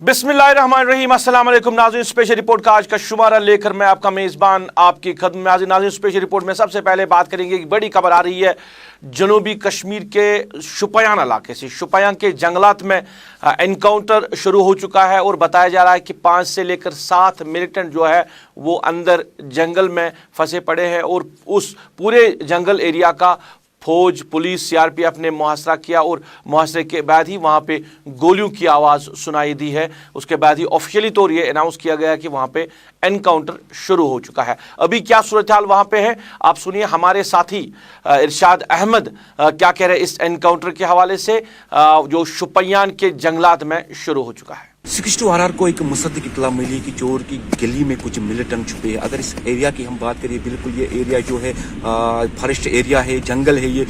बिस्मिल्लाहिर्रहमानिर्रहीम, अस्सलाम वालेकुम नाज़रीन। स्पेशल रिपोर्ट का आज का शुमारा लेकर मैं आपका मेज़बान आपकी खदमत में हाज़िर। नाज़रीन, स्पेशल रिपोर्ट में सबसे पहले बात करेंगे कि बड़ी खबर आ रही है जनूबी कश्मीर के शुपियान इलाके से। शुपियान के जंगलात में एनकाउंटर शुरू हो चुका है और बताया जा रहा है कि 5 से लेकर 7 मिलिटेंट जो है वो अंदर जंगल में फंसे पड़े हैं और उस पूरे जंगल एरिया का फौज, पुलिस, सीआरपीएफ ने मुहासरा किया और मुहासरे के बाद ही वहाँ पे गोलियों की आवाज़ सुनाई दी है। उसके बाद ही ऑफिशियली तौर ये अनाउंस किया गया कि वहाँ पे एनकाउंटर शुरू हो चुका है। अभी क्या सूरत हाल वहाँ पे है, आप सुनिए हमारे साथी इरशाद अहमद क्या कह रहे हैं इस एनकाउंटर के हवाले से जो शुपियान के जंगलात में शुरू हो चुका है। 62 RR को एक मुसद्दिक इत्तला मिली कि चोर की गली में कुछ मिलिटेंट छुपे हैं। अगर इस एरिया की हम बात करें, बिल्कुल ये एरिया जो है फॉरेस्ट एरिया है, जंगल है। ये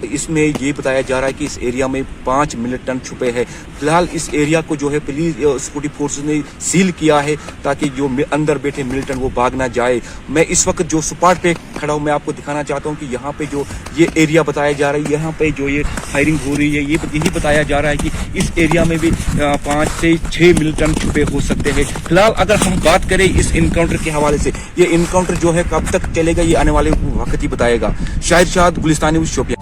इसमें ये बताया जा रहा है कि इस एरिया में 5 मिलिटेंट छुपे हैं। फिलहाल इस एरिया को जो है पुलिस सिक्योरिटी फोर्सेस ने सील किया है ताकि जो अंदर बैठे मिलिटेंट वो भाग ना जाए। मैं इस वक्त जो स्पॉट पे खड़ा हूँ, मैं आपको दिखाना चाहता हूँ कि यहाँ पे जो ये एरिया बताया जा रहा है, यहाँ पे जो ये फायरिंग हो रही है, ये यही बताया जा रहा है कि इस एरिया में भी 5 से 6 मिलिटेंट छुपे हो सकते हैं। फिलहाल अगर हम बात करें इस इनकाउंटर के हवाले से, ये इनकाउंटर जो है कब तक चलेगा ये आने वाले वक्त ही बताएगा। शाहिद शाद, गुलिस्तान न्यूज़, शोपियां।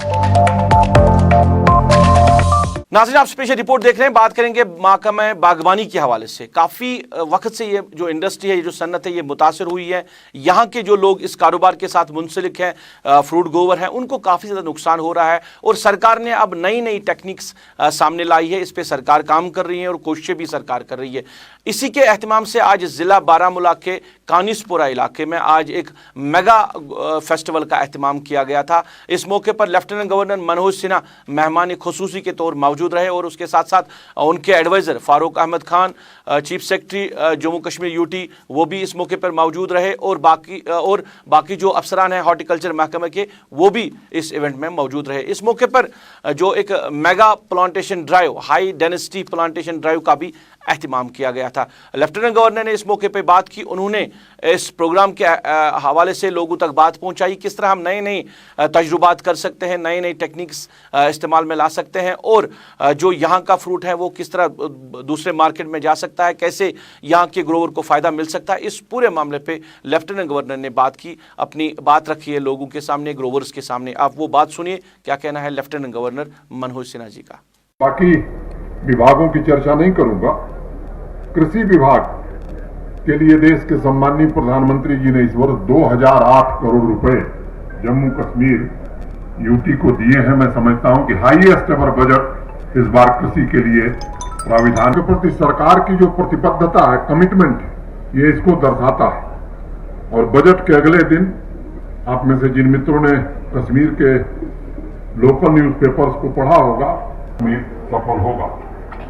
नाज़रीन, आप स्पेशल रिपोर्ट देख रहे हैं। बात करेंगे महकमा बागवानी के हवाले से। काफ़ी वक्त से ये जो इंडस्ट्री है, ये जो सन्नत है, ये मुतासर हुई है। यहाँ के जो लोग इस कारोबार के साथ मुंसलिक हैं, फ्रूट गोवर हैं, उनको काफ़ी ज़्यादा नुकसान हो रहा है और सरकार ने अब नई नई टेक्निक्स सामने लाई है। इस पर सरकार काम कर रही है और कोशिशें भी सरकार कर रही है। इसी के एहतमाम से आज ज़िला बारामूला के कानिसपुरा इलाके में आज एक मेगा फेस्टिवल का एहतमाम किया गया था। इस मौके पर लेफ्टिनेंट गवर्नर मनोज सिन्हा मेहमान खुसूसी के तौर मौजूद रहे और उसके साथ साथ उनके adviser Farooq Ahmad Khan, chief secretary Jammu Kashmir UT, वो भी इस मौके पर मौजूद रहे और बाकी जो अफसरान हैं हॉर्टिकल्चर महकमे के, वो भी इस इवेंट में मौजूद रहे। इस मौके पर जो एक mega plantation drive, high density plantation drive का भी एहतमाम किया गया था। लेफ्टिनेंट गवर्नर ने इस मौके पर बात की। उन्होंने इस प्रोग्राम के हवाले से लोगों तक बात पहुंचाई, किस तरह हम नए नए तजुर्बात कर सकते हैं, नई नई टेक्निक्स इस्तेमाल में ला सकते हैं और जो यहाँ का फ्रूट है वो किस तरह दूसरे मार्केट में जा सकता है, कैसे यहाँ के ग्रोवर को फ़ायदा मिल सकता है। इस पूरे मामले पे लेफ्टिनेंट गवर्नर ने बात की, अपनी बात रखी है लोगों के सामने, ग्रोवर्स के सामने। आप वो बात सुनिए, क्या कहना है लेफ्टिनेंट गवर्नर मनोज सिन्हा जी का। बाकी विभागों की चर्चा नहीं करूंगा। कृषि विभाग के लिए देश के सम्माननीय प्रधानमंत्री जी ने इस वर्ष 2008 करोड़ रुपए जम्मू कश्मीर यूटी को दिए हैं। मैं समझता हूं कि हाईएस्ट एवर बजट इस बार कृषि के लिए प्राविधान के प्रति सरकार की जो प्रतिबद्धता है, कमिटमेंट है, ये इसको दर्शाता है। और बजट के अगले दिन आप में से जिन मित्रों ने कश्मीर के लोकल न्यूज़पेपर्स को पढ़ा होगा, सफल होगा।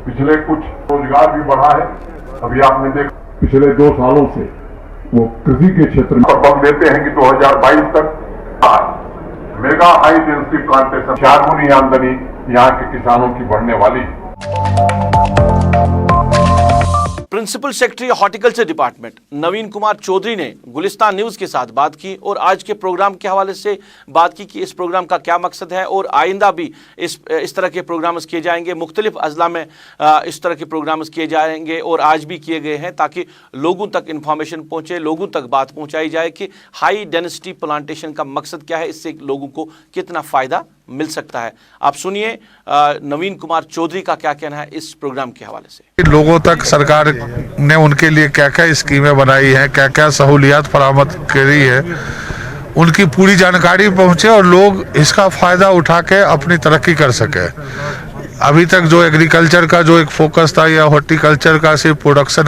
पिछले कुछ रोजगार भी बढ़ा है। अभी आपने देखा पिछले 2 सालों से वो कृषि के क्षेत्र में बल देते हैं कि 2022 तक मेगा हाई डेंसिटी प्लांटेशन 4 गुनी आमदनी यहाँ के किसानों की बढ़ने वाली है। प्रिंसिपल सेक्रेटरी हॉर्टिकल्चर डिपार्टमेंट नवीन कुमार चौधरी ने गुलिस्तान न्यूज़ के साथ बात की और आज के प्रोग्राम के हवाले से बात की कि इस प्रोग्राम का क्या मकसद है और आइंदा भी इस तरह के प्रोग्राम्स किए जाएंगे। मुख्तलिफ अजला में इस तरह के प्रोग्राम्स किए जाएंगे और आज भी किए गए हैं ताकि लोगों तक इन्फॉर्मेशन पहुँचे, लोगों तक बात पहुँचाई जाए कि हाई डेंसिटी प्लांटेशन का मकसद क्या है, इससे लोगों को कितना फ़ायदा मिल सकता है। आप सुनिए नवीन कुमार चौधरी का क्या कहना है इस प्रोग्राम के हवाले से। लोगों तक सरकार ने उनके लिए क्या क्या स्कीमें बनाई हैं, क्या क्या सहूलियात फराहमत करी है, उनकी पूरी जानकारी पहुंचे और लोग इसका फ़ायदा उठा के अपनी तरक्की कर सके। अभी तक जो एग्रीकल्चर का जो एक फोकस था या हॉर्टिकल्चर का सिर्फ प्रोडक्शन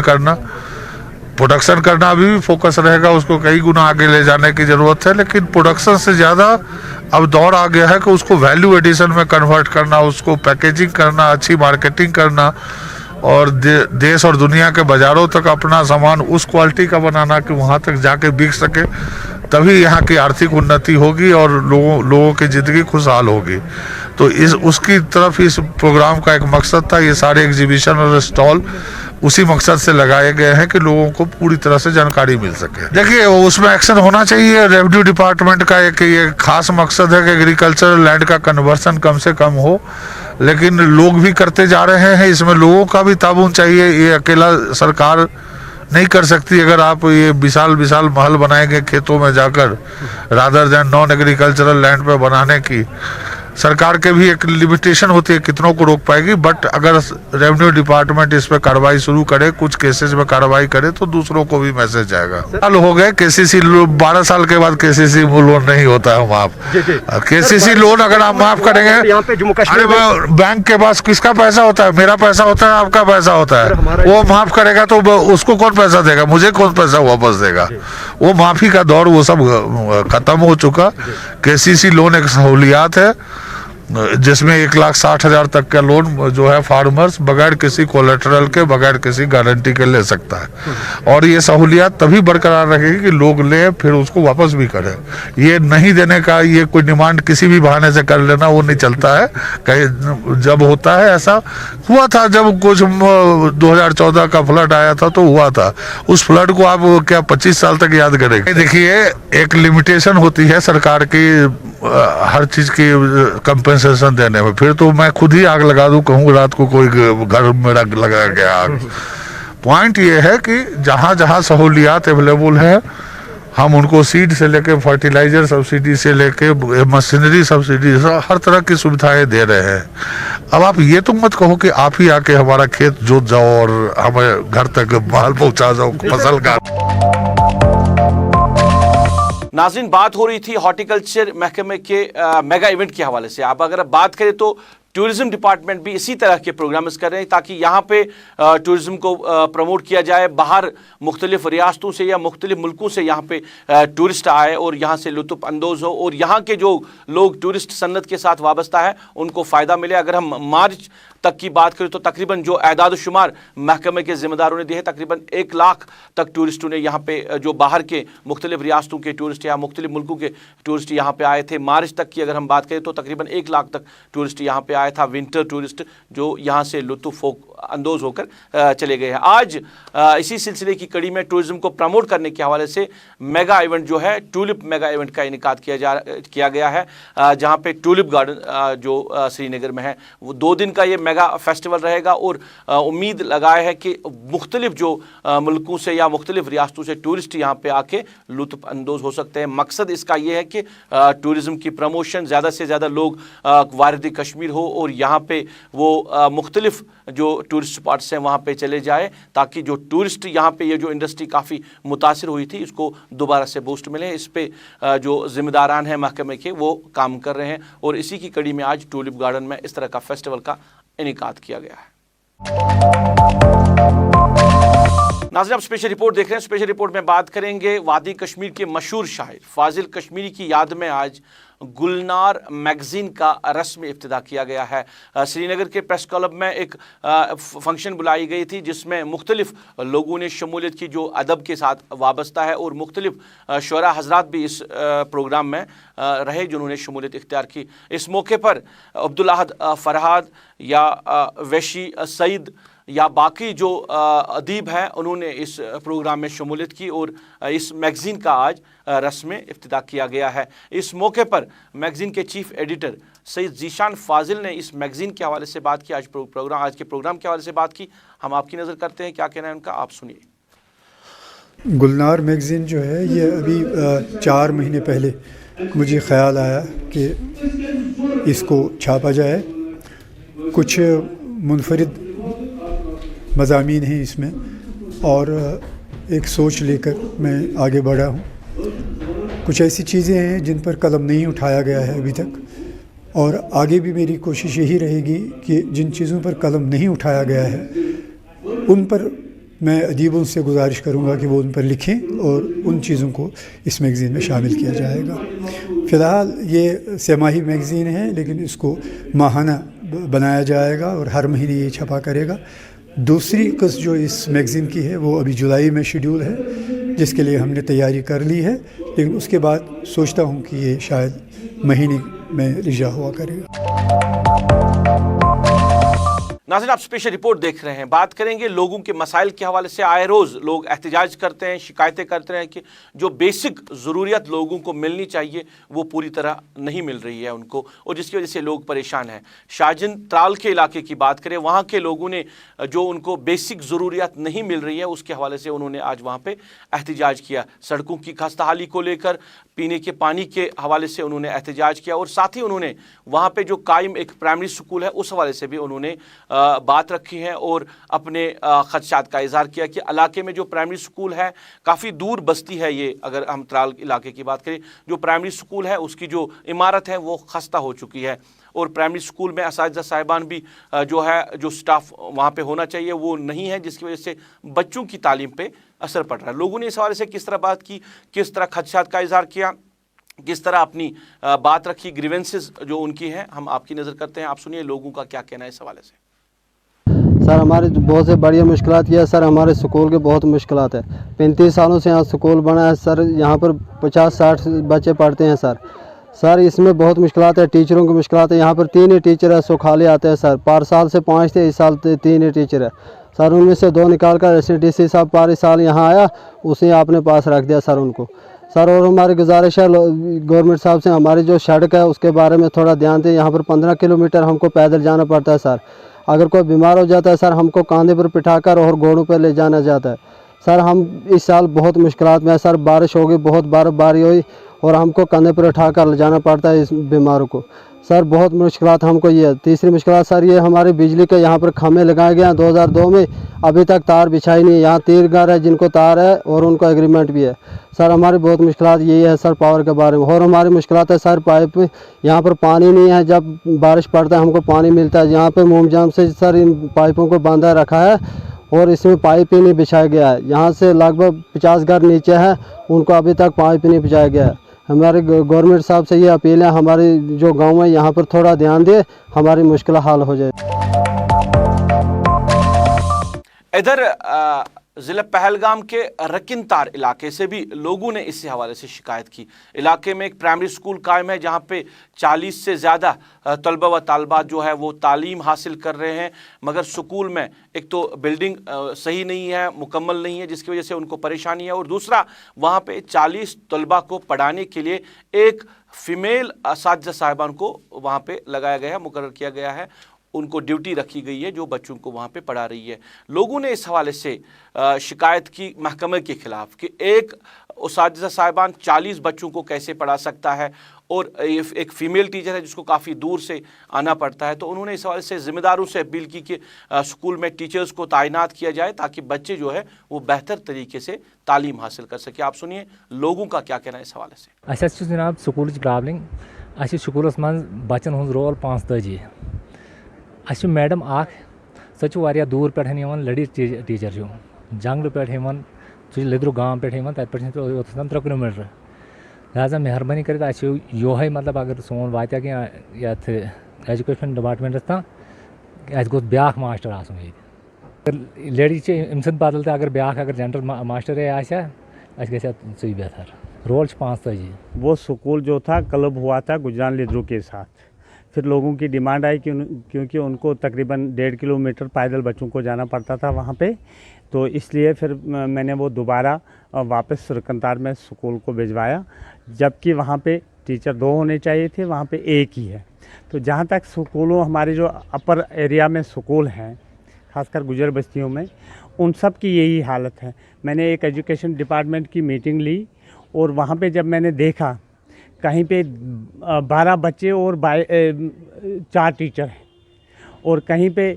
करना अभी भी फोकस रहेगा, उसको कई गुना आगे ले जाने की ज़रूरत है। लेकिन प्रोडक्शन से ज़्यादा अब दौर आ गया है कि उसको वैल्यू एडिशन में कन्वर्ट करना, उसको पैकेजिंग करना, अच्छी मार्केटिंग करना और देश और दुनिया के बाज़ारों तक अपना सामान उस क्वालिटी का बनाना कि वहाँ तक जाके बिक सके। तभी यहाँ की आर्थिक उन्नति होगी और लोगों की ज़िंदगी खुशहाल होगी। तो इस उसकी तरफ इस प्रोग्राम का एक मकसद था। ये सारे एग्जीबिशन और स्टॉल उसी मकसद से लगाए गए हैं कि लोगों को पूरी तरह से जानकारी मिल सके। देखिए, उसमें एक्शन होना चाहिए। रेवेन्यू डिपार्टमेंट का एक ये खास मकसद है कि एग्रीकल्चरल लैंड का कन्वर्सन कम से कम हो, लेकिन लोग भी करते जा रहे हैं। इसमें लोगों का भी ताबून चाहिए। ये अकेला सरकार नहीं कर सकती। अगर आप ये विशाल विशाल महल बनाएंगे खेतों में जाकर, rather than non agricultural land पे बनाने की, सरकार के भी एक लिमिटेशन होती है, कितनों को रोक पाएगी। बट अगर रेवेन्यू डिपार्टमेंट इस पे कार्रवाई शुरू करे, कुछ केसेस में कार्रवाई करे, तो दूसरों को भी मैसेज जाएगा। साल हो गए केसीसी 12 साल के बाद केसीसी लोन नहीं होता है माफ। केसीसी लोन अगर आप माफ करेंगे, अरे बैंक के पास किसका पैसा होता है? मेरा पैसा होता है, आपका पैसा होता है। वो माफ करेगा तो उसको कौन पैसा देगा? मुझे कौन पैसा वापस देगा? वो माफी का दौर वो सब खत्म हो चुका। केसीसी लोन एक सहूलियात है जिसमें 1,60,000 तक का लोन जो है फार्मर्स बगैर किसी कोलेटरल के, बगैर किसी गारंटी के ले सकता है। और ये सहूलियत तभी बरकरार रहेगी कि लोग ले फिर उसको वापस भी करें। ये नहीं देने का ये कोई डिमांड किसी भी बहाने से कर लेना वो नहीं चलता है। कहीं जब होता है, ऐसा हुआ था जब कुछ 2014 का फ्लड आया था तो हुआ था। उस फ्लड को आप क्या 25 साल तक याद करेंगे? देखिए, एक लिमिटेशन होती है सरकार की हर चीज की कंपेंसेशन देने में। फिर तो मैं खुद ही आग लगा दूं, कहूँ रात को कोई घर मेरा लगा गया आग। पॉइंट ये है कि जहाँ जहाँ सहूलियात अवेलेबल है, हम उनको सीड से लेके फर्टिलाइजर सब्सिडी से लेके मशीनरी सब्सिडी, हर तरह की सुविधाएं दे रहे हैं। अब आप ये तो मत कहो कि आप ही आके हमारा खेत जोत जाओ और हमें घर तक माल पहुंचा जाओ फसल का। नाज़रीन, बात हो रही थी हॉर्टिकल्चर महकमे के मेगा इवेंट के हवाले से। आप अगर बात करें तो टूरिज्म डिपार्टमेंट भी इसी तरह के प्रोग्राम्स कर रहे हैं ताकि यहाँ पे टूरिज्म को प्रमोट किया जाए। बाहर मुख्तलिफ रियासतों से या मुख्तलिफ मुल्कों से यहाँ पे टूरिस्ट आए और यहाँ से लुत्फ़ अंदोज़ हो और यहाँ के जो लोग टूरिस्ट सन्नत के साथ वाबस्ता है उनको फ़ायदा मिले। अगर हम मार्च तक की बात करें तो तकरीबन जो एदाद शुमार महकमे के ज़िम्मेदारों ने दिए हैं, तकरीबन 1 लाख तक टूरिस्टों ने यहाँ पे जो बाहर के मुख्तलिफ रियासतों के टूरिस्ट या मुख्तलिफ मुल्कों के टूरिस्ट यहाँ पे आए थे। मार्च तक की अगर हम बात करें तो तकरीबन 1 लाख तक टूरिस्ट यहाँ पे आया था, विंटर टूरिस्ट जो यहाँ से लुत्फ़ अंदोज़ होकर चले गए हैं। आज इसी सिलसिले की कड़ी में टूरिज्म को प्रमोट करने के हवाले से मेगा इवेंट जो है टूलिप मेगा इवेंट का इनेकाद किया गया है, जहाँ पे टूलिप गार्डन जो श्रीनगर में है वो 2 दिन का ये मेगा फेस्टिवल रहेगा। और उम्मीद लगाया है कि मुख्तलिफ जो मुल्कों से या मुख्तलिफ रियासतों से टूरिस्ट यहाँ पे आके लुत्फ़ अंदोज़ हो सकते हैं। मकसद इसका ये है कि टूरिज़म की प्रमोशन, ज़्यादा से ज़्यादा लोग वारिद कश्मीर हो और यहाँ पे वो मुख्तलिफ जो टूरिस्ट स्पॉट्स हैं वहाँ पे चले जाए ताकि जो टूरिस्ट यहाँ पे ये जो इंडस्ट्री काफ़ी मुतासिर हुई थी इसको दोबारा से बूस्ट मिले। इस पे जो ज़िम्मेदारान हैं महकमे के वो काम कर रहे हैं और इसी की कड़ी में आज टूलिप गार्डन में इस तरह का फेस्टिवल का इनेकाद किया गया है। नाज़रीन, आप स्पेशल रिपोर्ट देख रहे हैं। स्पेशल रिपोर्ट में बात करेंगे वादी कश्मीर के मशहूर शायर फाजिल कश्मीरी की याद में आज गुलनार मैगज़ीन का रस्मी इफ्तिदा किया गया है। श्रीनगर के प्रेस क्लब में एक फंक्शन बुलाई गई थी जिसमें मुख्तलिफ लोगों ने शमूलियत की जो अदब के साथ वाबस्ता है और मुख्तलिफ शुरा हजरात भी इस प्रोग्राम में रहे जिन्होंने शमूलियत इख्तियार की। इस मौके पर अब्दुल अहद फरहाद या वैशी सईद या बाकी जो अदीब हैं उन्होंने इस प्रोग्राम में शमूलियत की और इस मैगज़ीन का आज रस्म इफ्तिदा किया गया है। इस मौके पर मैगज़ीन के चीफ़ एडिटर सईद ज़ीशान फाजिल ने इस मैगज़ीन के हवाले से बात की, आज के प्रोग्राम के हवाले से बात की। हम आपकी नज़र करते हैं क्या कहना है उनका, आप सुनिए। गुलनार मैगज़ीन जो है ये अभी 4 महीने पहले मुझे ख़्याल आया कि इसको छापा जाए। कुछ मुनफरिद मज़ामीन हैं इसमें और एक सोच लेकर मैं आगे बढ़ा हूँ। कुछ ऐसी चीज़ें हैं जिन पर कलम नहीं उठाया गया है अभी तक और आगे भी मेरी कोशिश यही रहेगी कि जिन चीज़ों पर कलम नहीं उठाया गया है उन पर मैं अदीबों से गुजारिश करूँगा कि वो उन पर लिखें और उन चीज़ों को इस मैगज़ीन में शामिल किया जाएगा। फ़िलहाल ये सेमाही मैगज़ीन है लेकिन इसको माहाना बनाया जाएगा और हर महीने ये छपा करेगा। दूसरी किस्त जो इस मैगज़ीन की है वो अभी जुलाई में शेड्यूल है जिसके लिए हमने तैयारी कर ली है, लेकिन उसके बाद सोचता हूँ कि ये शायद महीने में रिजा हुआ करेगा। नाज़रीन, आप स्पेशल रिपोर्ट देख रहे हैं। बात करेंगे लोगों के मसाइल के हवाले से। आए रोज़ लोग एहतजाज करते हैं, शिकायतें करते हैं कि जो बेसिक ज़रूरियत लोगों को मिलनी चाहिए वो पूरी तरह नहीं मिल रही है उनको, और जिसकी वजह से लोग परेशान हैं। शाहजिन त्राल के इलाके की बात करें, वहाँ के लोगों ने जो उनको बेसिक ज़रूरियत नहीं मिल रही है उसके हवाले से उन्होंने आज वहाँ पर एहतजाज किया। सड़कों की खस्ताहाली को लेकर, पीने के पानी के हवाले से उन्होंने एहतजाज किया, और साथ ही उन्होंने वहाँ पे जो कायम एक प्राइमरी स्कूल है उस हवाले से भी उन्होंने बात रखी है और अपने खदशात का इजहार किया कि इलाके में जो प्राइमरी स्कूल है काफ़ी दूर बस्ती है ये। अगर हम त्राल इलाके की बात करें, जो प्राइमरी स्कूल है उसकी जो इमारत है वो खस्ता हो चुकी है, और प्राइमरी स्कूल में असातिज़ा साहिबान भी जो है, जो स्टाफ वहाँ पे होना चाहिए वो नहीं है, जिसकी वजह से बच्चों की तालीम पे असर पड़ रहा है। लोगों ने इस हवाले से किस तरह बात की, किस तरह खदशात का इजहार किया, किस तरह अपनी बात रखी, ग्रीवेंसेस जो उनकी हैं, हम आपकी नज़र करते हैं। आप सुनिए लोगों का क्या कहना है इस हवाले से। सर, हमारी बहुत से बड़ी मुश्किलात ये है सर, हमारे स्कूल के बहुत मुश्किलात है। 35 सालों से यहाँ स्कूल बना है सर, यहाँ पर 50-60 बच्चे पढ़ते हैं सर इसमें बहुत मुश्किलात है। टीचरों की मुश्किलात है। यहाँ पर 3 ही टीचर है, सो खाली आते हैं सर। पार साल से 5 थे, इस साल 3 ही टीचर है सर। उनमें से 2 निकाल कर SDC साहब पार इस साल यहाँ आया, उसे आपने पास रख दिया सर उनको सर। और हमारी गुजारिश है गवर्नमेंट साहब से, हमारी जो सड़क है उसके बारे में थोड़ा ध्यान दें। यहाँ पर 15 किलोमीटर हमको पैदल जाना पड़ता है सर। अगर कोई बीमार हो जाता है सर, हमको कांधे पर बिठाकर और घोड़ों पर ले जाना जाता है सर। हम इस साल बहुत मुश्किलात में है सर। बारिश हो गई, बहुत बर्फबारी हुई और हमको कंधे पर उठाकर ले जाना पड़ता है इस बीमारों को सर। बहुत मुश्किलात हमको ये है। तीसरी मुश्किलात सर ये हमारे बिजली के यहाँ पर खम्भे लगाए गए हैं 2002 में, अभी तक तार बिछाई नहीं है। यहाँ 3 घर है जिनको तार है और उनको एग्रीमेंट भी है सर। हमारी बहुत मुश्किलात यही है सर पावर के बारे में। और हमारी मुश्किलात है सर पाइप, यहाँ पर पानी नहीं है। जब बारिश पड़ता है हमको पानी मिलता है, यहाँ पर मोमजाम से सर इन पाइपों को बांधा रखा है और इसमें पाइप ही नहीं बिछाया गया है। यहाँ से लगभग 50 घर नीचे है, उनको अभी तक पाइप नहीं बिछाया गया है। हमारे गवर्नमेंट साहब से ये अपील है, हमारी जो गांव है यहाँ पर थोड़ा ध्यान दे, हमारी मुश्किल हल हो जाए। इधर ज़िला पहलगाम के रकिनतार इलाके से भी लोगों ने इस हवाले से शिकायत की। इलाके में एक प्राइमरी स्कूल कायम है जहाँ पे 40 से ज़्यादा तलबा व तालबात जो है वो तालीम हासिल कर रहे हैं, मगर स्कूल में एक तो बिल्डिंग सही नहीं है, मुकम्मल नहीं है, जिसकी वजह से उनको परेशानी है। और दूसरा, वहाँ पे 40 तलबा को पढ़ाने के लिए एक फ़ीमेल असातिज़ा साहिबान को वहाँ पे लगाया गया है, मुकर्रर किया गया है, उनको ड्यूटी रखी गई है जो बच्चों को वहाँ पे पढ़ा रही है। लोगों ने इस हवाले से शिकायत की महकमे के ख़िलाफ़ कि एक उसातिज़ा साहिबान 40 बच्चों को कैसे पढ़ा सकता है, और एक फ़ीमेल टीचर है जिसको काफ़ी दूर से आना पड़ता है। तो उन्होंने इस हवाले से ज़िम्मेदारों से अपील की कि स्कूल में टीचर्स को तैनात किया जाए ताकि बच्चे जो है वो बेहतर तरीके से तालीम हासिल कर सके। आप सुनिए लोगों का क्या कहना है इस हवाले से। अच्छा जनाब, स्कूल प्रॉब्लम अच्छे स्कूलस मं बच्चन हूँ रोल 45। अच्छे मैडम सह दूर पे लड़ी टीचर जंगल पे लिद्रु गाँव पे तत 3 किलोमीटर। लिहाजा मेहरबानी कर ये मतलब अगर सोन वात ये एजुकेशन डिपार्टमेंटस तान गो ब्या मास्टर लेडी अम सद बदल अगर ब्या अगर जेंडर मास्टर गई बेहतर। रोल 45। वो स्कूल जो था क्लब हुआ था गुजरान लिद्रु के साथ। फिर लोगों की डिमांड आई कि क्योंकि उनको तकरीबन 1.5 किलोमीटर पैदल बच्चों को जाना पड़ता था वहाँ पे, तो इसलिए फिर मैंने वो दोबारा वापस रकनतार में स्कूल को भिजवाया, जबकि वहाँ पे टीचर 2 होने चाहिए थे, वहाँ पे 1 ही है। तो जहाँ तक स्कूलों, हमारे जो अपर एरिया में स्कूल हैं खासकर गुजर बस्तियों में, उन सब की यही हालत है। मैंने एक एजुकेशन डिपार्टमेंट की मीटिंग ली और वहाँ पे जब मैंने देखा कहीं पे 12 बच्चे और 4 टीचर हैं, और कहीं पे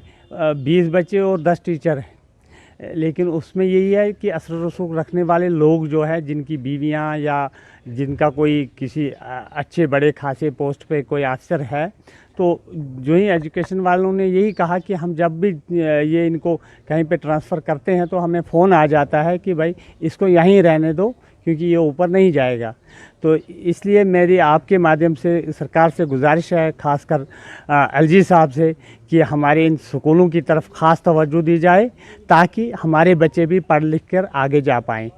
20 बच्चे और 10 टीचर हैं। लेकिन उसमें यही है कि असर रसूख रखने वाले लोग जो है, जिनकी बीवियां या जिनका कोई किसी अच्छे बड़े खासे पोस्ट पे कोई अफसर है, तो जो ही एजुकेशन वालों ने यही कहा कि हम जब भी ये इनको कहीं पे ट्रांसफ़र करते हैं तो हमें फ़ोन आ जाता है कि भाई इसको यहीं रहने दो क्योंकि ये ऊपर नहीं जाएगा। तो इसलिए मेरी आपके माध्यम से सरकार से गुजारिश है, खासकर LG साहब से, कि हमारे इन स्कूलों की तरफ ख़ास तवज्जो दी जाए ताकि हमारे बच्चे भी पढ़ लिख कर आगे जा पाएँ।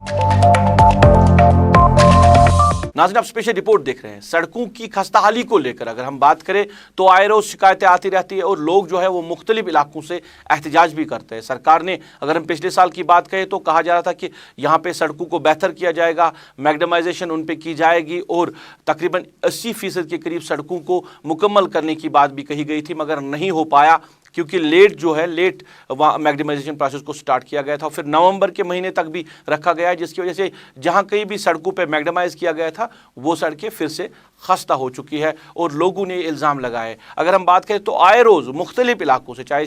नाज़रीन, आप स्पेशल रिपोर्ट देख रहे हैं। सड़कों की खस्ताहाली को लेकर अगर हम बात करें तो आए रोज शिकायतें आती रहती है और लोग जो है वो मुख्तलिफ इलाकों से एहतजाज भी करते हैं। सरकार ने, अगर हम पिछले साल की बात करें तो कहा जा रहा था कि यहाँ पे सड़कों को बेहतर किया जाएगा, मैग्डमाइजेशन उन पे की जाएगी और तकरीबन 80% के करीब सड़कों को मुकम्मल करने की बात भी कही गई थी, मगर नहीं हो पाया क्योंकि लेट मैग्डमाइजेशन प्रोसेस को स्टार्ट किया गया था। फिर नवंबर के महीने तक भी रखा गया है, जिसकी वजह से जहां कहीं भी सड़कों पे मैग्डमाइज किया गया था वो सड़कें फिर से खस्ता हो चुकी है और लोगों ने इल्ज़ाम लगाए। अगर हम बात करें तो आए रोज़ मुख्तलिफ इलाकों से, चाहे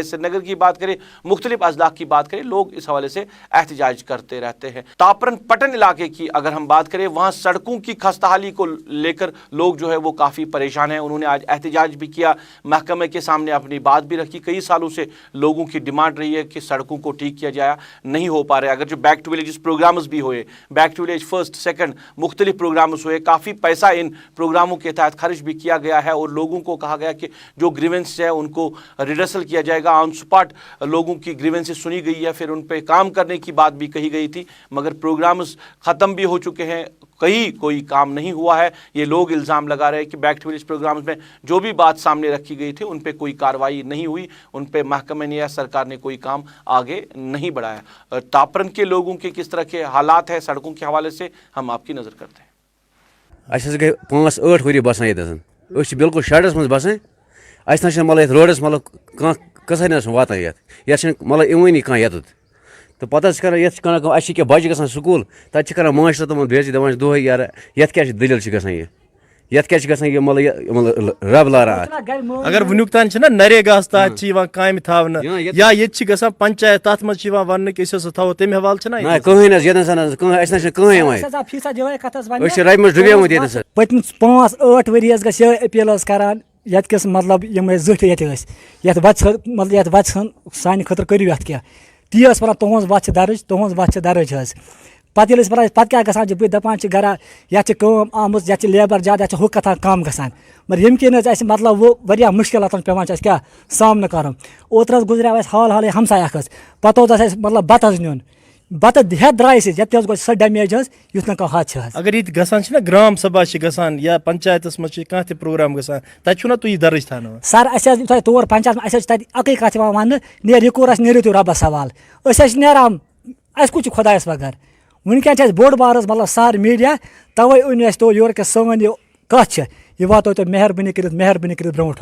श्रीनगर की बात करें, मुख्तलिफ अजला की बात करें, लोग इस हवाले से एहतजाज करते रहते हैं। तापरन पटन इलाके की अगर हम बात करें, वहाँ सड़कों की खस्ताहाली को लेकर लोग जो है वो काफ़ी परेशान हैं। उन्होंने आज एहतजाज भी किया, महकमे के सामने अपनी बात भी रखी। कई सालों से लोगों की डिमांड रही है कि सड़कों को ठीक किया जाए, नहीं हो पा रहा है। अगर जो बैक टू विलेज प्रोग्राम्स भी हुए, back to village first second मुख्तलिफ प्रोग्राम्स हुए, काफ़ी पैसा इन प्रोग्रामों के तहत खर्च भी किया गया है और लोगों को कहा गया कि जो ग्रीवेंस है उनको रिडर्सल किया जाएगा। ऑन स्पॉट लोगों की ग्रीवेंसेस सुनी गई है, फिर उन पर काम करने की बात भी कही गई थी, मगर प्रोग्राम्स ख़त्म भी हो चुके हैं, कोई काम नहीं हुआ है। ये लोग इल्ज़ाम लगा रहे हैं कि बैक टू विलेज प्रोग्राम्स में जो भी बात सामने रखी गई थी उन पे कोई कार्रवाई नहीं हुई, उन पे महकमे ने या सरकार ने कोई काम आगे नहीं बढ़ाया। तापरन के लोगों के किस तरह के हालात है सड़कों के हवाले से, हम आपकी नज़र करते हैं। अस गई 5-8 वरी बसान ये बिल्कुल शहरस मज बसान, अस मतलब रोडस मतलब कसा वातान ये मतलब इवनी कह ये तो पता कर ये बच्चे गसान स्कूल तक कर मास्टर तम बेज दपान दोहे यार ये क्या दलील गसान ये क्या मतलब रब लारा अगर वनुक तान नरेगा तहत काम थावन या ये पंचायत तथ मज वन थो तम हवाल कहें रब डुबेमुत ये पत्म 5-8 वरी अपील करान ये मतलब ये बच्चन सान खतर करू ये ती वन तुज वत दर्ज पे पे क्या गा बह दपान गरा ये आम ये लेबर ज्यादा ये हु कथा कम ग मगर ये किन मतलब वो वह मुश्किल पे क्या सामना कर। ओतर गुजर हाल हमसाय पे मतलब बत नुन बत हेत द्राय सो डैमेज युथ ना हाथ अगर ये ग ग्राम सभा ग या पंचायत मज कह प्रोग्राम ग तुम दर्ज थान सर अ तौर पंचायत अक कत वन यकूर नीरू तुम रबस सवाल नान अस कुछ खुदायस बगैर वनकन बोड़ बार मतलब सर मीडिया तवे उन तो योर सन यह कत यह वातो तो मेहरबानी कर ब्रोट।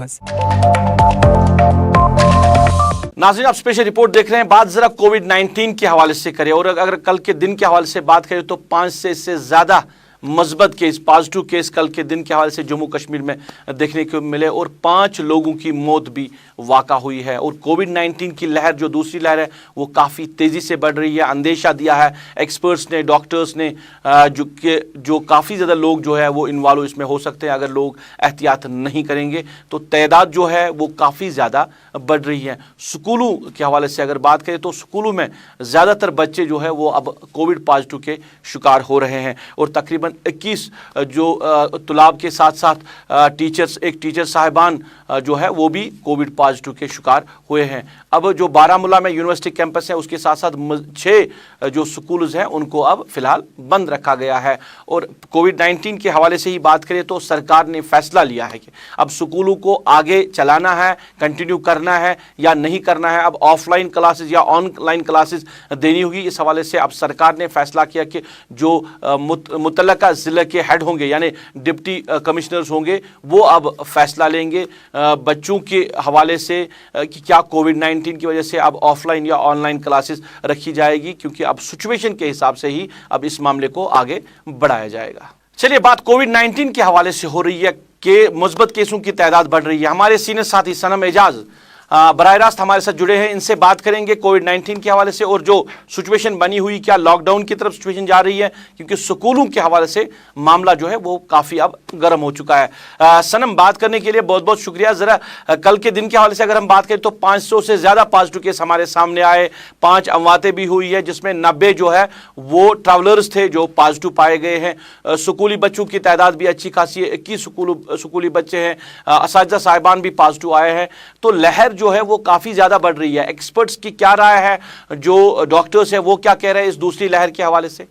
नाज़रीन, आप स्पेशल रिपोर्ट देख रहे हैं। बात जरा कोविड-19 के हवाले से करें और अगर कल के दिन के हवाले से बात करें तो 5 से इससे ज़्यादा मस्बत केस, पॉजिटिव केस कल के दिन के हवाले से जम्मू कश्मीर में देखने को मिले और 5 लोगों की मौत भी वाक़ा हुई है। और कोविड-19 की लहर, जो दूसरी लहर है, वो काफ़ी तेज़ी से बढ़ रही है। अंदेशा दिया है एक्सपर्ट्स ने, डॉक्टर्स ने, जो काफ़ी ज़्यादा लोग जो है वो इन्वॉल्व इसमें हो सकते हैं। अगर लोग एहतियात नहीं करेंगे तो तादाद जो है वो काफ़ी ज़्यादा बढ़ रही है। स्कूलों के हवाले से अगर बात करें तो स्कूलों में ज़्यादातर बच्चे जो है वो अब कोविड पॉजिटिव के शिकार हो रहे हैं और तकरीबन 21 जो तुलाब के साथ साथ एक टीचर साहिबान जो है वो भी कोविड पॉजिटिव के शिकार हुए हैं। अब जो बारामूला में यूनिवर्सिटी कैंपस है उसके साथ साथ 6 जो स्कूल्स हैं उनको अब फिलहाल बंद रखा गया है। और कोविड-19 के हवाले से ही बात करें तो सरकार ने फैसला लिया है कि अब स्कूलों को आगे चलाना है, कंटिन्यू करना है या नहीं करना है। अब ऑफलाइन क्लासेस या ऑनलाइन क्लासेस देनी होगी। इस हवाले से अब सरकार ने फैसला किया कि जो मुतल्लका ज़िले के हेड होंगे यानी डिप्टी कमिश्नर्स होंगे वो अब फैसला लेंगे बच्चों के हवाले से कि क्या कोविड-19 की वजह से अब ऑफलाइन या ऑनलाइन क्लासेस रखी जाएगी, क्योंकि अब सिचुएशन के हिसाब से ही अब इस मामले को आगे बढ़ाया जाएगा। चलिए, बात कोविड-19 के हवाले से हो रही है कि मुस्बत केसों की तादाद बढ़ रही है। हमारे सीनियर साथी सनम एजाज बराह रास्त हमारे साथ जुड़े हैं, इनसे बात करेंगे कोविड-19 के हवाले से और जो सिचुएशन बनी हुई, क्या लॉकडाउन की तरफ सिचुएशन जा रही है, क्योंकि स्कूलों के हवाले से मामला जो है वो काफ़ी अब गर्म हो चुका है। सनम, बात करने के लिए बहुत बहुत शुक्रिया। ज़रा कल के दिन के हवाले से अगर हम बात करें तो 500 से ज़्यादा पॉजिटिव केस हमारे सामने आए, 5 अमवातें भी हुई है जिसमें 90 जो है वो ट्रैवलर्स थे जो पॉजिटिव पाए गए हैं। स्कूली बच्चों की तादाद भी अच्छी खासी है, 21 स्कूली बच्चे हैं, असातिज़ा साहिबान भी पॉजिटिव आए हैं। तो लहर जो है वो काफी ज्यादा बढ़ रही है। एक्सपर्ट्स की क्या राय है, जो डॉक्टर्स है वो क्या कह रहे हैं इस दूसरी लहर के हवाले से?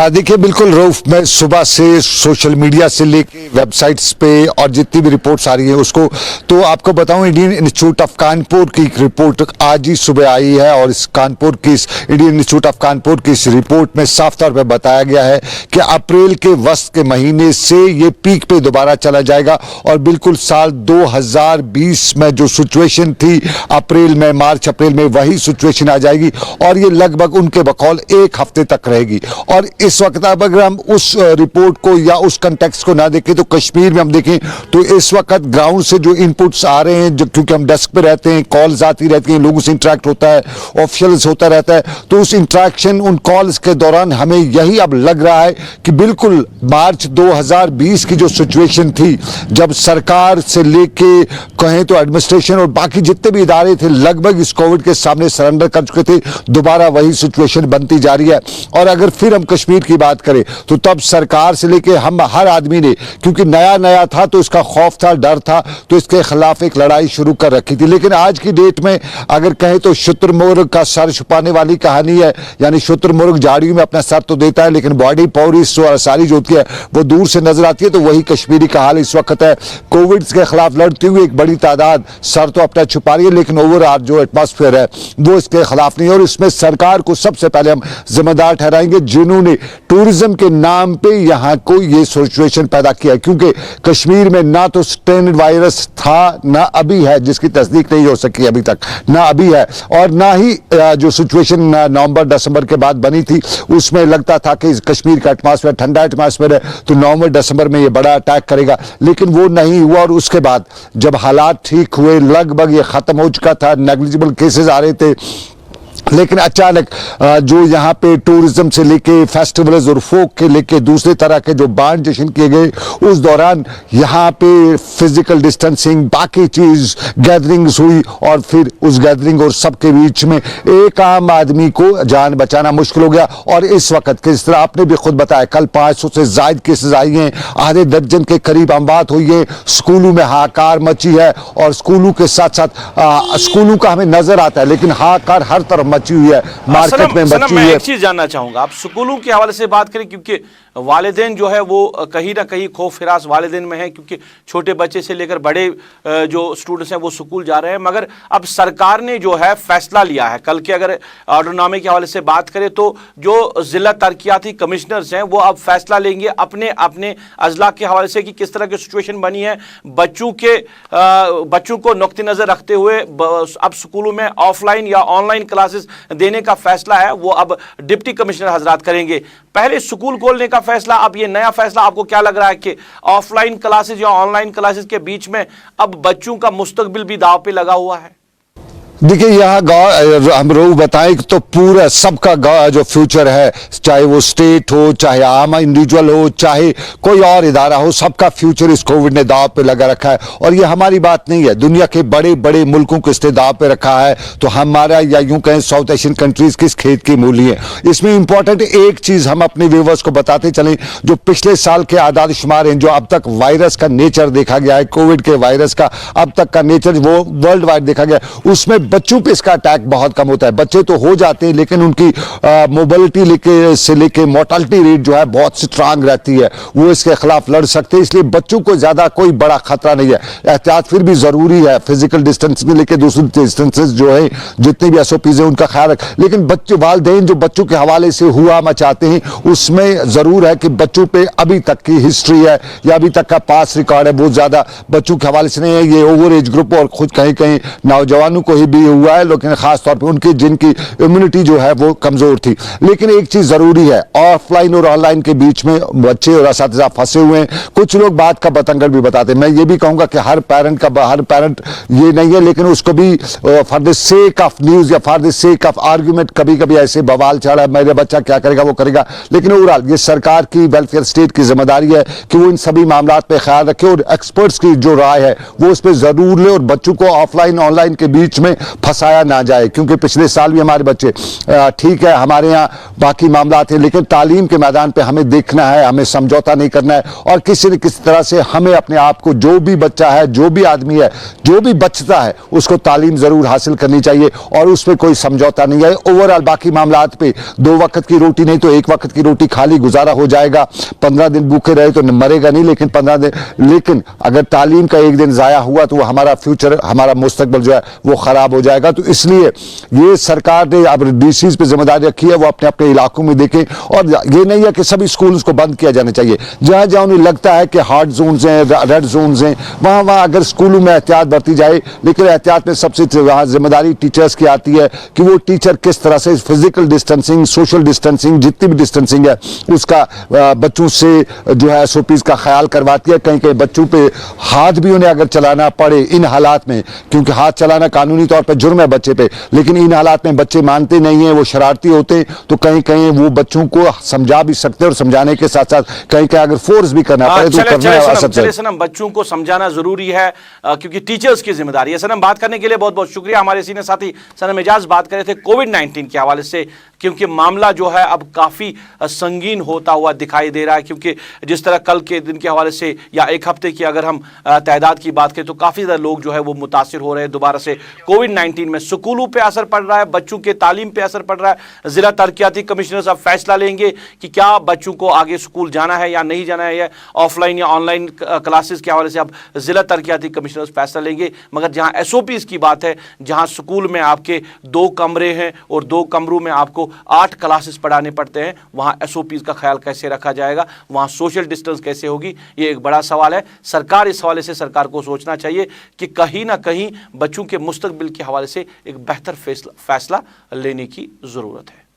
देखिए बिल्कुल रऊफ, मैं सुबह से सोशल मीडिया से लेके वेबसाइट्स पे और जितनी भी रिपोर्ट्स आ रही है उसको तो आपको बताऊं, इंडियन इंस्टीट्यूट ऑफ कानपुर की एक रिपोर्ट आज ही सुबह आई है और इस कानपुर की इंडियन इंस्टीट्यूट ऑफ कानपुर की इस रिपोर्ट में साफ तौर पे बताया गया है कि अप्रैल के वस्त के महीने से ये पीक पे दोबारा चला जाएगा और बिल्कुल साल 2020 में जो सिचुएशन थी अप्रैल में, मार्च अप्रैल में, वही सिचुएशन आ जाएगी और ये लगभग उनके बकौल एक हफ्ते तक रहेगी। और इस वक्त अगर हम उस रिपोर्ट को या उस कंटेक्स्ट को ना देखें तो कश्मीर में हम देखें तो इस वक्त ग्राउंड से जो इनपुट्स आ रहे हैं, जो क्योंकि हम डेस्क पे रहते हैं, कॉल्स आती रहती हैं, लोगों से इंटरेक्ट होता है, ऑफिशियल्स होता रहता है, तो उस इंटरेक्शन उन कॉल्स के दौरान हमें यही अब लग रहा है कि बिल्कुल मार्च 2020 की जो सिचुएशन थी, जब सरकार से लेके कहें तो एडमिनिस्ट्रेशन और बाकी जितने भी इदारे थे लगभग इस कोविड के सामने सरेंडर कर चुके थे, दोबारा वही सिचुएशन बनती जा रही है। और अगर फिर हम कश्मीर की बात करें तो तब सरकार से लेके हम हर आदमी ने, क्योंकि नया नया था तो इसका खौफ था, डर था, तो इसके खिलाफ एक लड़ाई शुरू कर रखी थी। लेकिन आज की डेट में अगर कहें तो शुतुरमुर्ग का सर छुपाने वाली कहानी है, यानी शुतुरमुर्ग झाड़ियों में अपना सर तो देता है लेकिन बॉडी पूरी सारी जो होती है वो दूर से नजर आती है, तो वही कश्मीरी का हाल इस वक्त है। कोविड के खिलाफ लड़ती हुई एक बड़ी तादाद सर तो अपना छुपा रही है लेकिन ओवरऑल जो एटमॉस्फेयर है वो इसके खिलाफ नहीं है। और इसमें सरकार को सबसे पहले हम जिम्मेदार ठहराएंगे जिन्होंने टूरिज्म के नाम पे यहाँ को ये सिचुएशन पैदा किया है, क्योंकि कश्मीर में ना तो स्टेन वायरस था ना अभी है, जिसकी तस्दीक नहीं हो सकी अभी तक, ना अभी है, और ना ही जो सिचुएशन नवंबर दिसंबर के बाद बनी थी उसमें लगता था कि कश्मीर का एटमॉस्फेयर ठंडा एटमॉस्फेयर है तो नवंबर दिसंबर में ये बड़ा अटैक करेगा, लेकिन वो नहीं हुआ। और उसके बाद जब हालात ठीक हुए, लगभग ये खत्म हो चुका था, नेग्लिजिबल केसेस आ रहे थे, लेकिन अचानक जो यहाँ पे टूरिज्म से लेके फेस्टिवल्स और फोक के लेके दूसरे तरह के जो बांड जश्न किए गए, उस दौरान यहाँ पे फिजिकल डिस्टेंसिंग बाकी चीज गैदरिंग्स हुई और फिर उस गैदरिंग और सबके बीच में एक आम आदमी को जान बचाना मुश्किल हो गया। और इस वक्त किस तरह आपने भी खुद बताया, कल 500 से ज्यादा केसेस आई हैं, आधे दर्जन के करीब अमवात हुई है, स्कूलों में हाहाकार मची है और स्कूलों के साथ साथ स्कूलों का हमें नजर आता है लेकिन हाहाकार हर तरफ मची हुई है, मार्केट में मची हुई है। एक चीज जानना चाहूंगा, आप स्कूलों के हवाले से बात करें, क्योंकि वालिदैन जो है वो कहीं ना कहीं खौफ हिरास वालिदैन में है, क्योंकि छोटे बच्चे से लेकर बड़े जो स्टूडेंट्स हैं वो स्कूल जा रहे हैं। मगर अब सरकार ने जो है फैसला लिया है, कल के अगर ऑर्डरनामे के हवाले से बात करें तो जो जिला तरक्याती कमिश्नर्स हैं वो अब फैसला लेंगे अपने अपने अजला के हवाले से कि किस तरह की सिचुएशन बनी है। बच्चों को नुक्ते नजर रखते हुए अब स्कूलों में ऑफलाइन या ऑनलाइन क्लासेस देने का फैसला है वो अब डिप्टी कमिश्नर हजरात करेंगे। पहले स्कूल खोलने का फैसला, अब ये नया फैसला आपको क्या लग रहा है कि ऑफलाइन क्लासेस या ऑनलाइन क्लासेस के बीच में अब बच्चों का मुस्तकबिल भी दांव पे लगा हुआ है? देखिए यहाँ गाँव हम लोग बताएं तो पूरा सबका जो फ्यूचर है, चाहे वो स्टेट हो, चाहे आम इंडिविजुअल हो, चाहे कोई और इदारा हो, सबका फ्यूचर इस कोविड ने दाव पे लगा रखा है। और ये हमारी बात नहीं है, दुनिया के बड़े बड़े मुल्कों को इसने दाव पे रखा है, तो हमारा या यूं कहें साउथ एशियन कंट्रीज किस खेत की मूली है। इसमें इंपॉर्टेंट एक चीज हम अपने व्यूवर्स को बताते चलें, जो पिछले साल के आदाद शुमार हैं, जो अब तक वायरस का नेचर देखा गया है, कोविड के वायरस का अब तक का नेचर वो वर्ल्ड वाइड देखा गया, उसमें बच्चों पे इसका अटैक बहुत कम होता है। बच्चे तो हो जाते हैं लेकिन उनकी मोबिलिटी लेके मोर्टालिटी रेट जो है बहुत स्ट्रांग रहती है, वो इसके खिलाफ लड़ सकते हैं। इसलिए बच्चों को ज्यादा कोई बड़ा खतरा नहीं है। एहतियात फिर भी जरूरी है, फिजिकल डिस्टेंसिंग लेके दूसरी डिस्टेंसेस जो है, जितनी भी एसओपीज है उनका ख्याल रख। लेकिन बच्चे वालिदैन जो बच्चों के हवाले से हुआ मचाते हैं, उसमें जरूर है कि बच्चों पे अभी तक की हिस्ट्री है या अभी तक का पास रिकॉर्ड है बहुत ज्यादा बच्चों के हवाले से नहीं है। ये ओवर एज ग्रुप और खुद कहीं कहीं नौजवानों को ही भी हुआ है, लेकिन खास तौर पे उनकी जिनकी इम्यूनिटी जो है वो कमजोर थी। लेकिन एक चीज जरूरी है, ऑफलाइन और ऑनलाइन के बीच में बच्चे और असातिज़ा फंसे हुए हैं। कुछ लोग बात का बतंगड़ भी बताते हैं। मैं ये भी कहूंगा कि हर पेरेंट ये नहीं है, लेकिन उसको भी for the sake of news या for the sake of argument कभी कभी ऐसे बवाल चढ़ा, मेरे बच्चा क्या करेगा वो करेगा। लेकिन ओवरऑल ये सरकार की वेलफेयर स्टेट की जिम्मेदारी है कि वो इन सभी मामलात पे ख्याल रखे और एक्सपर्ट्स की जो राय है वो उस पर जरूर ले और बच्चों को ऑफलाइन ऑनलाइन के बीच में फंसाया ना जाए, क्योंकि पिछले साल भी हमारे बच्चे ठीक है, हमारे यहाँ बाकी मामला थे, लेकिन तालीम के मैदान पे हमें देखना है, हमें समझौता नहीं करना है और किसी न किसी तरह से हमें अपने आप को, जो भी बच्चा है, जो भी आदमी है, जो भी बचता है, उसको तालीम जरूर हासिल करनी चाहिए और उसमें कोई समझौता नहीं है। ओवरऑल बाकी मामलात पे 2 वक्त की रोटी नहीं तो 1 वक्त की रोटी खाली गुजारा हो जाएगा। 15 दिन भूखे रहे तो मरेगा नहीं, लेकिन 15 दिन, लेकिन अगर तालीम का एक दिन जाया हुआ तो हमारा फ्यूचर, हमारा मुस्तकबिल जो है वो खराब हो जाएगा। तो इसलिए ये सरकार ने अब डीसीज पे जिम्मेदारी रखी है, वो अपने अपने इलाकों में देखें और ये नहीं है कि सभी स्कूल्स को बंद किया जाना चाहिए। जहां जहां उन्हें लगता है कि हॉट जोन्स हैं, रेड जोन्स हैं, वहां वहां अगर स्कूलों में एहतियात बरती जाए, लेकिन एहतियात में सबसे जिम्मेदारी टीचर्स की आती है कि वो टीचर किस तरह से फिजिकल डिस्टेंसिंग, सोशल डिस्टेंसिंग, जितनी भी डिस्टेंसिंग है उसका बच्चों से जो है SOPs का ख्याल करवाती है। कहीं कहीं बच्चों पे हाथ भी उन्हें अगर चलाना पड़े इन हालात में, क्योंकि हाथ चलाना कानूनी तौर पर जुर्म है बच्चे पे, लेकिन इन हालात में बच्चे मानते नहीं है, वो शरारती होते हैं, तो कहीं कहीं वो बच्चों को समझा भी सकते हैं और समझाने के साथ साथ कहीं कहीं अगर फोर्स भी करना पड़े तो चले सनम, बच्चों को समझाना जरूरी है क्योंकि टीचर्स की जिम्मेदारी है। सनम, बात करने के लिए बहुत बहुत शुक्रिया। हमारे सीनियर साथी सनम एजाज बात कर रहे थे कोविड-19 के हवाले से, क्योंकि मामला जो है अब काफ़ी संगीन होता हुआ दिखाई दे रहा है, क्योंकि जिस तरह कल के दिन के हवाले से या एक हफ्ते की अगर हम तादाद की बात करें तो काफ़ी ज़्यादा लोग जो है वो मुतासिर हो रहे हैं दोबारा से कोविड-19 में। स्कूलों पे असर पड़ रहा है, बच्चों के तालीम पे असर पड़ रहा है। ज़िला तरक्याती कमिश्नर साहब फैसला लेंगे कि क्या बच्चों को आगे स्कूल जाना है या नहीं जाना है, या ऑफलाइन या ऑनलाइन क्लासेस के हवाले से अब ज़िला तरक्याती कमिश्नर फैसला लेंगे। मगर जहाँ SOPs की बात है, जहाँ स्कूल में आपके 2 कमरे हैं और 2 कमरों में आपको 8 क्लासेस पढ़ाने पड़ते हैं, वहाँ SOPs का ख्याल कैसे रखा जाएगा, वहाँ सोशल डिस्टेंस कैसे होगी, ये एक बड़ा सवाल है। सरकार इस हवाले से सरकार को सोचना चाहिए कि कहीं ना कहीं बच्चों के मुस्तकबिल के हवाले से एक बेहतर फैसला लेने की ज़रूरत है।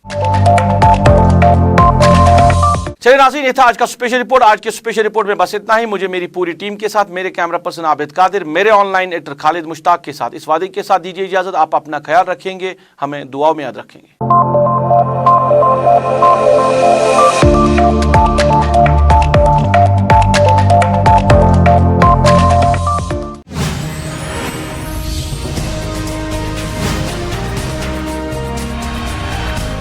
चलिए नाज़रीन, ये था आज का स्पेशल रिपोर्ट। आज के स्पेशल रिपोर्ट में बस इतना ही। मुझे मेरी पूरी टीम के साथ, मेरे कैमरा पर्सन आबिद कादिर, मेरे ऑनलाइन एडिटर खालिद मुश्ताक के साथ इस वादे के साथ दीजिए इजाज़त। आप अपना ख्याल रखेंगे, हमें दुआओं में याद रखेंगे।